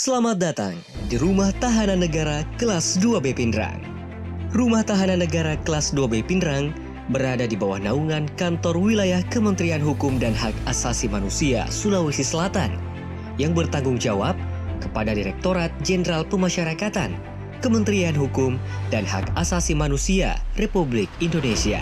Selamat datang di Rumah Tahanan Negara Kelas 2B Pindrang. Rumah Tahanan Negara Kelas 2B Pindrang berada di bawah naungan Kantor Wilayah Kementerian Hukum dan Hak Asasi Manusia Sulawesi Selatan yang bertanggung jawab kepada Direktorat Jenderal Pemasyarakatan, Kementerian Hukum dan Hak Asasi Manusia Republik Indonesia.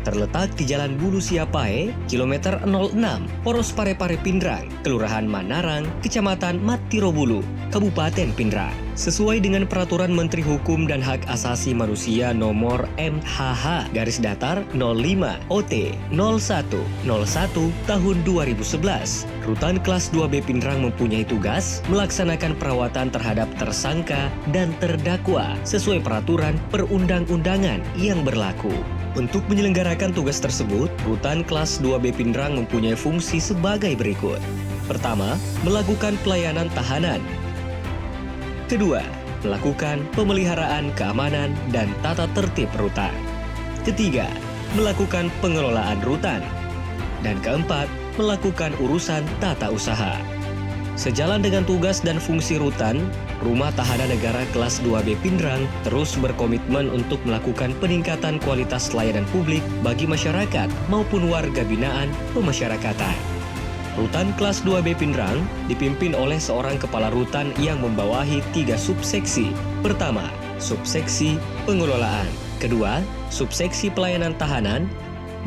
Terletak di Jalan Bulu Siapae, kilometer 06, Poros Parepare Pindrang, Kelurahan Manarang, Kecamatan Matirobulu, Kabupaten Pindrang. Sesuai dengan Peraturan Menteri Hukum dan Hak Asasi Manusia Nomor MHH-05 OT 0101 Tahun 2011, Rutan Kelas 2B Pindrang mempunyai tugas melaksanakan perawatan terhadap tersangka dan terdakwa sesuai peraturan perundang-undangan yang berlaku. Untuk menyelenggarakan tugas tersebut, Rutan Kelas 2B Pindrang mempunyai fungsi sebagai berikut. Pertama, melakukan pelayanan tahanan. Kedua, melakukan pemeliharaan keamanan dan tata tertib rutan. Ketiga, melakukan pengelolaan rutan. Dan keempat, melakukan urusan tata usaha. Sejalan dengan tugas dan fungsi rutan, Rumah Tahanan Negara Kelas 2B Pindrang terus berkomitmen untuk melakukan peningkatan kualitas layanan publik bagi masyarakat maupun warga binaan pemasyarakatan. Rutan Kelas 2B Pindrang dipimpin oleh seorang kepala rutan yang membawahi 3 subseksi. Pertama, subseksi pengelolaan. Kedua, subseksi pelayanan tahanan.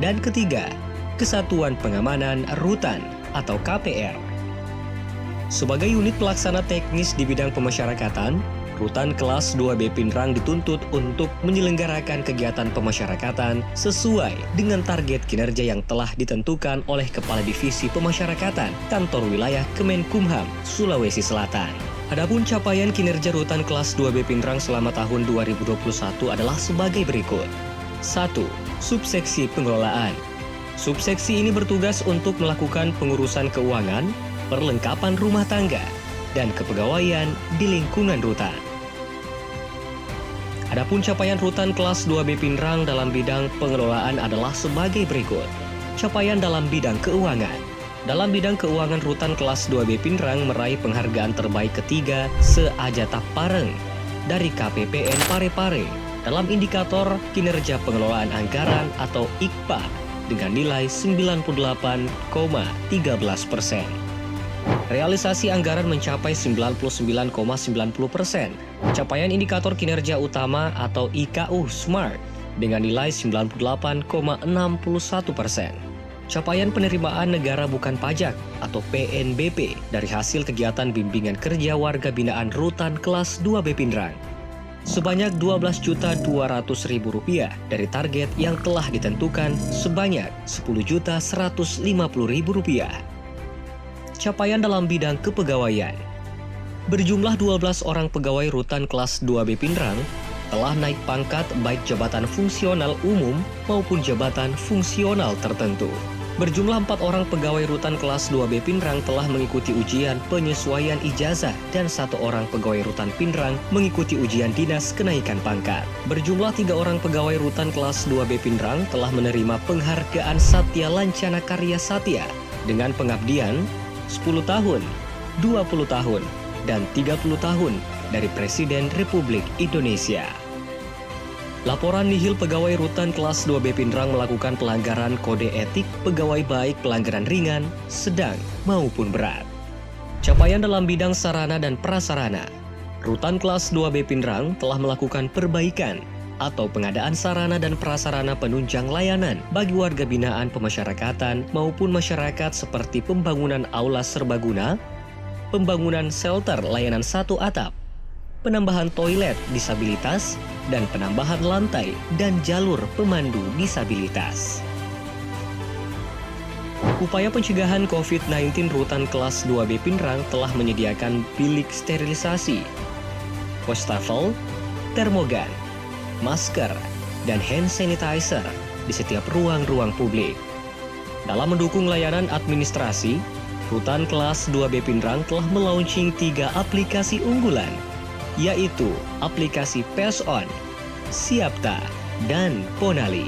Dan ketiga, Kesatuan Pengamanan Rutan atau KPR. Sebagai unit pelaksana teknis di bidang pemasyarakatan, Rutan Kelas 2B Pindrang dituntut untuk menyelenggarakan kegiatan pemasyarakatan sesuai dengan target kinerja yang telah ditentukan oleh Kepala Divisi Pemasyarakatan Kantor Wilayah Kemenkumham Sulawesi Selatan. Adapun capaian kinerja Rutan Kelas 2B Pindrang selama tahun 2021 adalah sebagai berikut. 1. Subseksi pengelolaan. Subseksi ini bertugas untuk melakukan pengurusan keuangan, perlengkapan rumah tangga, dan kepegawaian di lingkungan rutan. Adapun capaian Rutan Kelas 2B Pindrang dalam bidang pengelolaan adalah sebagai berikut. Capaian dalam bidang keuangan. Dalam bidang keuangan, Rutan Kelas 2B Pindrang meraih penghargaan terbaik ketiga se-Ajatah Pareng dari KPPN Parepare dalam indikator kinerja pengelolaan anggaran atau IKPA dengan nilai 98,13%. Realisasi anggaran mencapai 99,90%. Capaian indikator kinerja utama atau IKU SMART dengan nilai 98,61%. Capaian penerimaan negara bukan pajak atau PNBP dari hasil kegiatan bimbingan kerja warga binaan Rutan Kelas 2B Pindrang sebanyak Rp12.200.000 dari target yang telah ditentukan sebanyak Rp10.150.000. Capaian dalam bidang kepegawaian. Berjumlah 12 orang pegawai Rutan Kelas 2B Pindrang telah naik pangkat baik jabatan fungsional umum maupun jabatan fungsional tertentu. Berjumlah 4 orang pegawai Rutan Kelas 2B Pindrang telah mengikuti ujian penyesuaian ijazah dan 1 orang pegawai Rutan Pindrang mengikuti ujian dinas kenaikan pangkat. Berjumlah 3 orang pegawai Rutan Kelas 2B Pindrang telah menerima penghargaan Satya Lancana Karya Satya dengan pengabdian 10 tahun, 20 tahun, dan 30 tahun dari Presiden Republik Indonesia. Laporan nihil pegawai Rutan Kelas 2B Pindrang melakukan pelanggaran kode etik pegawai baik pelanggaran ringan, sedang, maupun berat. Capaian dalam bidang sarana dan prasarana. Rutan Kelas 2B Pindrang telah melakukan perbaikan atau pengadaan sarana dan prasarana penunjang layanan bagi warga binaan pemasyarakatan maupun masyarakat seperti pembangunan aula serbaguna, pembangunan shelter layanan 1 atap, penambahan toilet disabilitas, dan penambahan lantai dan jalur pemandu disabilitas. Upaya pencegahan COVID-19 Rutan Kelas 2B Pindrang telah menyediakan bilik sterilisasi, wastafel, termogan, masker, dan hand sanitizer di setiap ruang-ruang publik. Dalam mendukung layanan administrasi, Rutan Kelas 2B Pindrang telah melaunching 3 aplikasi unggulan, yaitu aplikasi PESON, Siapta, dan Ponali.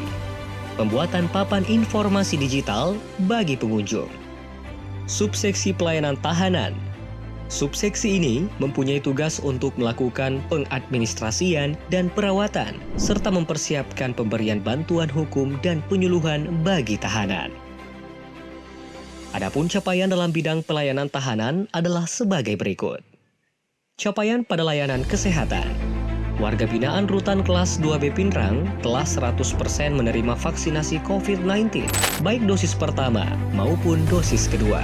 Pembuatan papan informasi digital bagi pengunjung. Subseksi pelayanan tahanan. Subseksi ini mempunyai tugas untuk melakukan pengadministrasian dan perawatan, serta mempersiapkan pemberian bantuan hukum dan penyuluhan bagi tahanan. Adapun capaian dalam bidang pelayanan tahanan adalah sebagai berikut. Capaian pada layanan kesehatan. Warga binaan Rutan Kelas 2B Pinrang telah 100% menerima vaksinasi COVID-19, baik dosis pertama maupun dosis kedua.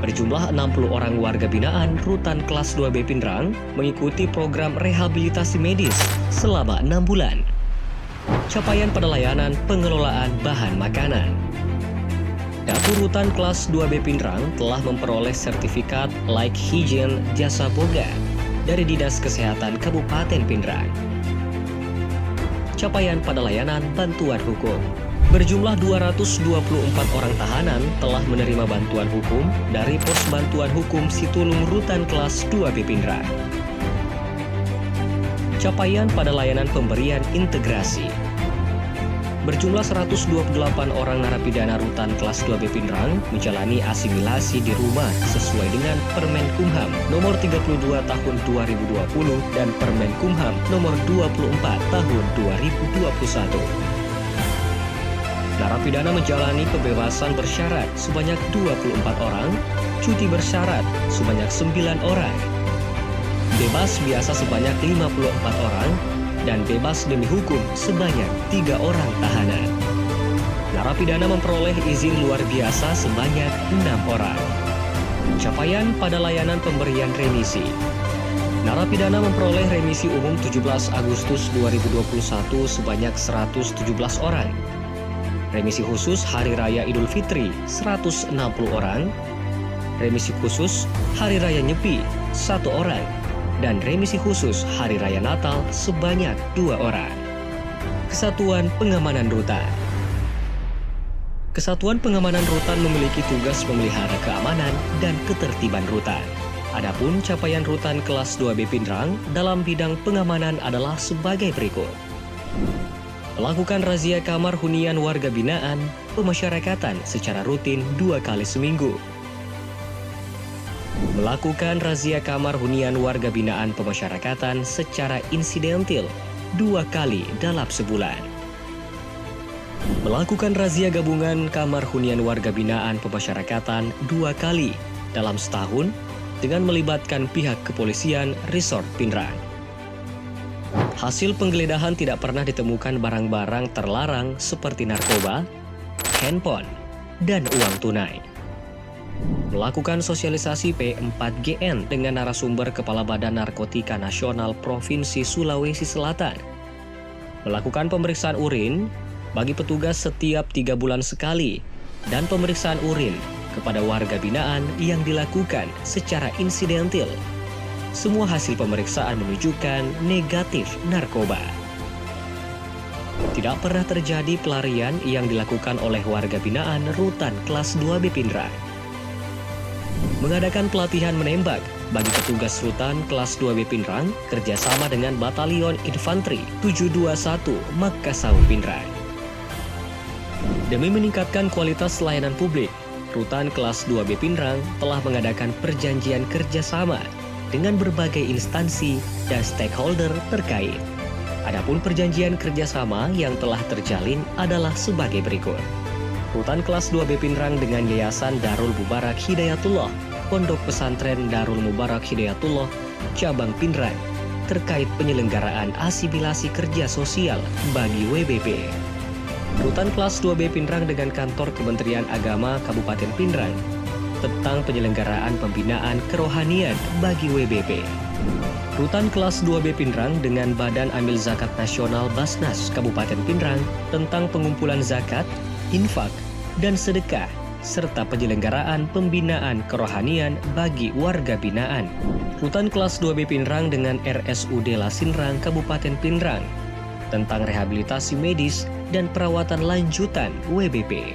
Berjumlah 60 orang warga binaan Rutan Kelas 2B Pinrang mengikuti program rehabilitasi medis selama 6 bulan. Capaian pada layanan pengelolaan bahan makanan. Dapur Rutan Kelas 2B Pinrang telah memperoleh sertifikat Like Hygiene Jasa Boga dari Dinas Kesehatan Kabupaten Pinrang. Capaian pada layanan bantuan hukum. Berjumlah 224 orang tahanan telah menerima bantuan hukum dari Pos Bantuan Hukum Situlung Rutan Kelas 2B Pinrang. Capaian pada layanan pemberian integrasi. Berjumlah 128 orang narapidana Rutan Kelas 2B Pinrang menjalani asimilasi di rumah sesuai dengan Permen Kumham nomor 32 tahun 2020 dan Permen Kumham nomor 24 tahun 2021. Narapidana menjalani pembebasan bersyarat sebanyak 24 orang, cuti bersyarat sebanyak 9 orang, bebas biasa sebanyak 54 orang, dan bebas demi hukum sebanyak 3 orang tahanan. Narapidana memperoleh izin luar biasa sebanyak 6 orang. Capaian pada layanan pemberian remisi. Narapidana memperoleh remisi umum 17 Agustus 2021 sebanyak 117 orang. Remisi khusus Hari Raya Idul Fitri 160 orang, remisi khusus Hari Raya Nyepi 1 orang, dan remisi khusus Hari Raya Natal sebanyak 2 orang. Kesatuan Pengamanan Rutan. Kesatuan Pengamanan Rutan memiliki tugas memelihara keamanan dan ketertiban rutan. Adapun capaian Rutan Kelas 2B Pinrang dalam bidang pengamanan adalah sebagai berikut. Melakukan razia kamar hunian warga binaan pemasyarakatan secara rutin 2 kali seminggu. Melakukan razia kamar hunian warga binaan pemasyarakatan secara insidentil 2 kali dalam sebulan. Melakukan razia gabungan kamar hunian warga binaan pemasyarakatan 2 kali dalam setahun dengan melibatkan pihak kepolisian Resort Pinrang. Hasil penggeledahan tidak pernah ditemukan barang-barang terlarang seperti narkoba, handphone, dan uang tunai. Melakukan sosialisasi P4GN dengan narasumber Kepala Badan Narkotika Nasional Provinsi Sulawesi Selatan. Melakukan pemeriksaan urin bagi petugas setiap 3 bulan sekali dan pemeriksaan urin kepada warga binaan yang dilakukan secara insidentil. Semua hasil pemeriksaan menunjukkan negatif narkoba. Tidak pernah terjadi pelarian yang dilakukan oleh warga binaan Rutan Kelas 2B Pinrang. Mengadakan pelatihan menembak bagi petugas Rutan Kelas 2B Pinrang kerjasama dengan Batalion Infanteri 721 Makassau Pinrang. Demi meningkatkan kualitas layanan publik, Rutan Kelas 2B Pinrang telah mengadakan perjanjian kerjasama dengan berbagai instansi dan stakeholder terkait. Adapun perjanjian kerjasama yang telah terjalin adalah sebagai berikut. Rutan Kelas 2B Pinrang dengan Yayasan Darul Mubarak Hidayatullah, Pondok Pesantren Darul Mubarak Hidayatullah, Cabang Pinrang, terkait penyelenggaraan asimilasi kerja sosial bagi WBP. Rutan Kelas 2B Pinrang dengan Kantor Kementerian Agama Kabupaten Pinrang tentang penyelenggaraan pembinaan kerohanian bagi WBP. Rutan Kelas 2B Pinrang dengan Badan Amil Zakat Nasional Basnas Kabupaten Pinrang tentang pengumpulan zakat, infak, dan sedekah, serta penyelenggaraan pembinaan kerohanian bagi warga binaan. Rutan Kelas 2B Pinrang dengan RSUD Lasinrang Kabupaten Pinrang tentang rehabilitasi medis dan perawatan lanjutan WBP.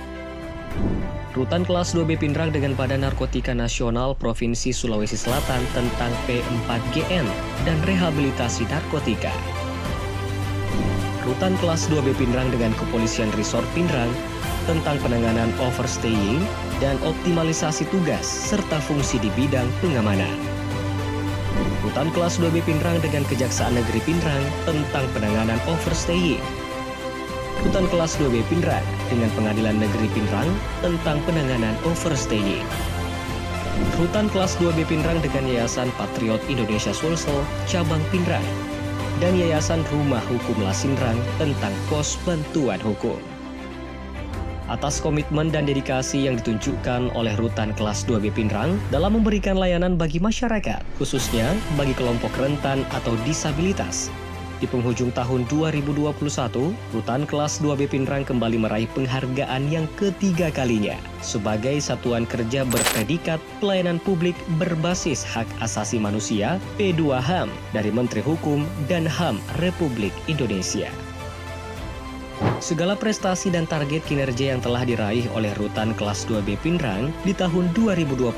Rutan Kelas 2B Pinrang dengan Badan Narkotika Nasional Provinsi Sulawesi Selatan tentang P4GN dan rehabilitasi narkotika. Rutan Kelas 2B Pinrang dengan Kepolisian Resort Pinrang tentang penanganan overstaying dan optimalisasi tugas serta fungsi di bidang pengamanan. Rutan kelas 2B Pindrang dengan Kejaksaan Negeri Pindrang tentang penanganan overstaying. Rutan kelas 2B Pindrang dengan Pengadilan Negeri Pindrang tentang penanganan overstaying. Rutan kelas 2B Pindrang dengan Yayasan Patriot Indonesia Sulsel Cabang Pindrang dan Yayasan Rumah Hukum Lasindrang tentang pos bantuan hukum. Atas komitmen dan dedikasi yang ditunjukkan oleh Rutan kelas 2B Pindrang dalam memberikan layanan bagi masyarakat, khususnya bagi kelompok rentan atau disabilitas. Di penghujung tahun 2021, Rutan kelas 2B Pindrang kembali meraih penghargaan yang ketiga kalinya sebagai Satuan Kerja Berpredikat Pelayanan Publik Berbasis Hak Asasi Manusia P2HAM dari Menteri Hukum dan HAM Republik Indonesia. Segala prestasi dan target kinerja yang telah diraih oleh Rutan kelas 2B Pindrang di tahun 2021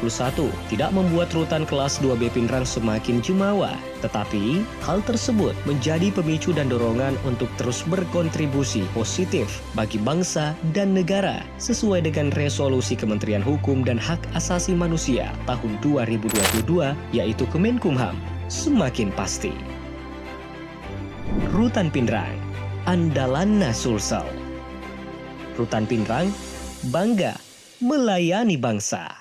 tidak membuat Rutan kelas 2B Pindrang semakin jumawa, tetapi hal tersebut menjadi pemicu dan dorongan untuk terus berkontribusi positif bagi bangsa dan negara sesuai dengan resolusi Kementerian Hukum dan Hak Asasi Manusia tahun 2022 yaitu Kemenkumham, semakin pasti. Rutan Pindrang, andalan Sulsel. Rutan Pindrang, bangga melayani bangsa.